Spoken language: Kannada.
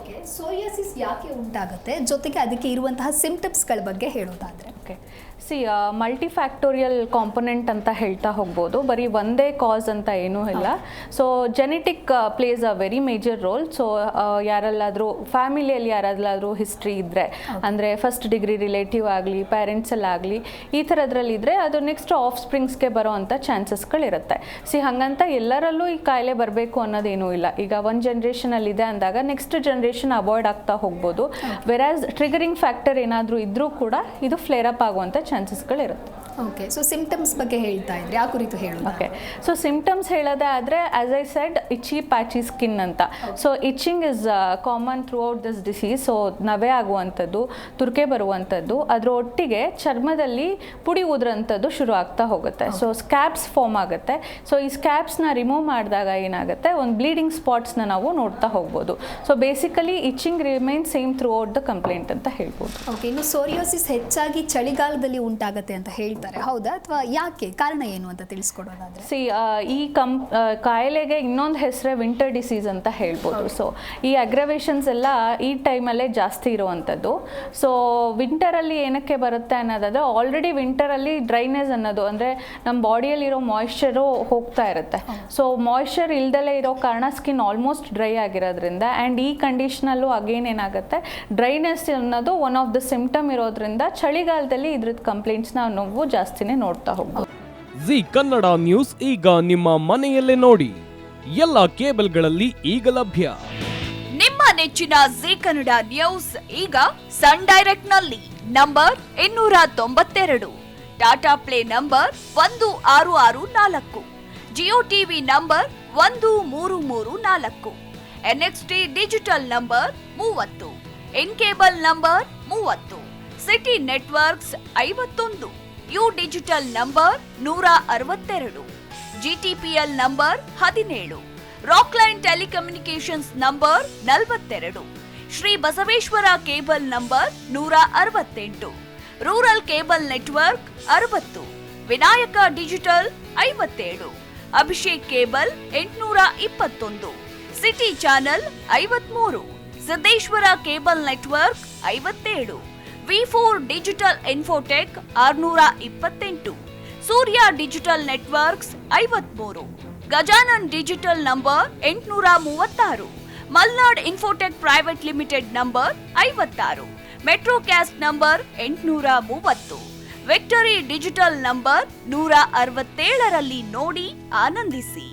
ಓಕೆ, ಸೋರಿಯಾಸಿಸ್ ಯಾಕೆ ಉಂಟಾಗುತ್ತೆ, ಜೊತೆಗೆ ಅದಕ್ಕೆ ಇರುವಂತಹ ಸಿಂಪ್ಟಮ್ಸ್ಗಳ ಬಗ್ಗೆ ಹೇಳೋದಾದ್ರೆ? ಓಕೆ, ಮಲ್ಟಿಫ್ಯಾಕ್ಟೋರಿಯಲ್ ಕಾಂಪೊನೆಂಟ್ ಅಂತ ಹೇಳ್ತಾ ಹೋಗ್ಬೋದು. ಬರೀ ಒಂದೇ ಕಾಸ್ ಅಂತ ಏನೂ ಇಲ್ಲ. So genetic plays a very major role. So ಯಾರಲ್ಲಾದರೂ ಫ್ಯಾಮಿಲಿಯಲ್ಲಿ ಯಾರಲ್ಲಾದರೂ ಹಿಸ್ಟ್ರಿ ಇದ್ದರೆ, ಅಂದರೆ ಫಸ್ಟ್ ಡಿಗ್ರಿ ರಿಲೇಟಿವ್ ಆಗಲಿ, ಪೇರೆಂಟ್ಸಲ್ಲಾಗಲಿ, ಈ ಥರದ್ರಲ್ಲಿದ್ದರೆ ಅದು ನೆಕ್ಸ್ಟ್ ಆಫ್ ಸ್ಪ್ರಿಂಗ್ಸ್ಗೆ ಬರೋ ಅಂಥ ಚಾನ್ಸಸ್ಗಳಿರುತ್ತೆ. ಹಾಗಂತ ಎಲ್ಲರಲ್ಲೂ ಈ ಕಾಯಿಲೆ ಬರಬೇಕು ಅನ್ನೋದೇನೂ ಇಲ್ಲ. ಈಗ ಒಂದು ಜನ್ರೇಷನಲ್ಲಿದೆ ಅಂದಾಗ ನೆಕ್ಸ್ಟ್ ಜನ್ರೇಷನ್ ಅವಾಯ್ಡ್ ಆಗ್ತಾ ಹೋಗ್ಬೋದು. ವೆರಾಸ್ ಟ್ರಿಗರಿಂಗ್ ಫ್ಯಾಕ್ಟರ್ ಏನಾದರೂ ಇದ್ದರೂ ಕೂಡ ಇದು ಫ್ಲೇರ್ ಅಪ್ ಆಗುವಂಥ ಚಾನ್ಸಸ್ಗಳಿರುತ್ತೆ. ಓಕೆ, ಸೊ ಸಿಂಪ್ಟಮ್ಸ್ ಬಗ್ಗೆ ಹೇಳ್ತಾ ಇದ್ರಿ, ಆ ಕುರಿತು ಹೇಳೋದು? ಓಕೆ, ಸೊ ಸಿಂಪ್ಟಮ್ಸ್ ಹೇಳೋದೇ ಆದರೆ as I said itchy patchy skin ಅಂತ. So itching is common throughout this disease. So ನವೆ ಆಗುವಂಥದ್ದು, ತುರ್ಕೆ ಬರುವಂಥದ್ದು, ಅದರ ಒಟ್ಟಿಗೆ ಚರ್ಮದಲ್ಲಿ ಪುಡಿ ಉದುರಂಥದ್ದು ಶುರು ಆಗ್ತಾ ಹೋಗುತ್ತೆ. ಸೊ ಸ್ಕ್ಯಾಬ್ಸ್ ಫಾರ್ಮ್ ಆಗುತ್ತೆ. ಸೊ ಈ ಸ್ಕ್ಯಾಬ್ಸ್ನ ರಿಮೂವ್ ಮಾಡಿದಾಗ ಏನಾಗುತ್ತೆ, ಒಂದು ಬ್ಲೀಡಿಂಗ್ ಸ್ಪಾಟ್ಸ್ನ ನಾವು ನೋಡ್ತಾ ಹೋಗ್ಬೋದು. So basically itching remain same through out the complaint ಅಂತ ಹೇಳ್ಬೋದು. ಓಕೆ, ಇನ್ನು ಸೋರಿಯಾಸಿಸ್ ಹೆಚ್ಚಾಗಿ ಚಳಿಗಾಲದಲ್ಲಿ ಉಂಟಾಗುತ್ತೆ ಅಂತ ಹೇಳ್ತಾರೆ, ಹೌದಾ? ಅಥವಾ ಯಾಕೆ, ಕಾರಣ ಏನು ಅಂತ ತಿಳಿಸ್ಕೊಡೋದಾದ್ರೆ? ಈ ಕಾಯಿಲೆಗೆ ಇನ್ನೊಂದು ಹೆಸರೇ ವಿಂಟರ್ ಡಿಸೀಸ್ ಅಂತ ಹೇಳ್ಬೋದು. ಸೊ ಈ ಅಗ್ರವೇಷನ್ಸ್ ಎಲ್ಲ ಈ ಟೈಮಲ್ಲೇ ಜಾಸ್ತಿ ಇರುವಂಥದ್ದು. ಸೊ ವಿಂಟರಲ್ಲಿ ಏನಕ್ಕೆ ಬರುತ್ತೆ ಅನ್ನೋದಾದ್ರೆ, ಆಲ್ರೆಡಿ ವಿಂಟರಲ್ಲಿ ಡ್ರೈನೆಸ್ ಅನ್ನೋದು, ಅಂದರೆ ನಮ್ಮ ಬಾಡಿಯಲ್ಲಿರೋ ಮಾಯಿಶ್ಚರು ಹೋಗ್ತಾ ಇರುತ್ತೆ. ಸೊ ಮಾಯಿಶ್ಚರ್ ಇಲ್ದಲೇ ಇರೋ ಕಾರಣ ಸ್ಕಿನ್ ಆಲ್ಮೋಸ್ಟ್ ಡ್ರೈ ಆಗಿರೋದ್ರಿಂದ, ಆ್ಯಂಡ್ ಈ ಕಂಡೀಷನಲ್ಲೂ ಅಗೇನ್ ಏನಾಗುತ್ತೆ, ಡ್ರೈನೆಸ್ ಅನ್ನೋದು ಒನ್ ಆಫ್ ದ ಸಿಂಪ್ಟಮ್ ಇರೋದ್ರಿಂದ ಚಳಿಗಾಲದಲ್ಲಿ ಇದ್ರದ್ದು ಕಂಪ್ಲೇಂಟ್ಸ್ನ ನಾವು ಜಾಸ್ತಿನೇ ನೋಡ್ತಾ ಹೋಗ್ಬೋದು. ಜಿ ಕನ್ನಡ ನ್ಯೂಸ್ ಈಗ ನಿಮ್ಮ ಮನೆಯಲ್ಲೇ ನೋಡಿ. ಎಲ್ಲ ಕೇಬಲ್ಗಳಲ್ಲಿ ಈಗ ಲಭ್ಯ. ನಿಮ್ಮ ನೆಚ್ಚಿನ ಜಿ ಕನ್ನಡ ನ್ಯೂಸ್ ಈಗ ಸನ್ ಡೈರೆಕ್ಟ್ ನಲ್ಲಿ number 292, Tata Play number 1664, Jio TV number 1334, NXT Digital number 30, In Cable number 30, city networks 51, U Digital number 162, GTPL number 17, Rockline telecommunications number 42, Shri Basaveshwara cable number 168, rural cable network 60, Vinayaka digital 57, Abhishek cable 821, city channel 53, Siddeshwara cable network 57, ವಿ4 digital infotech 628, Surya digital networks 53, Gajanan digital number 836, Malnad infotech private limited number 56, Metrocast number 830, Victory digital number 167ರಲ್ಲಿ ನೋಡಿ ಆನಂದಿಸಿ.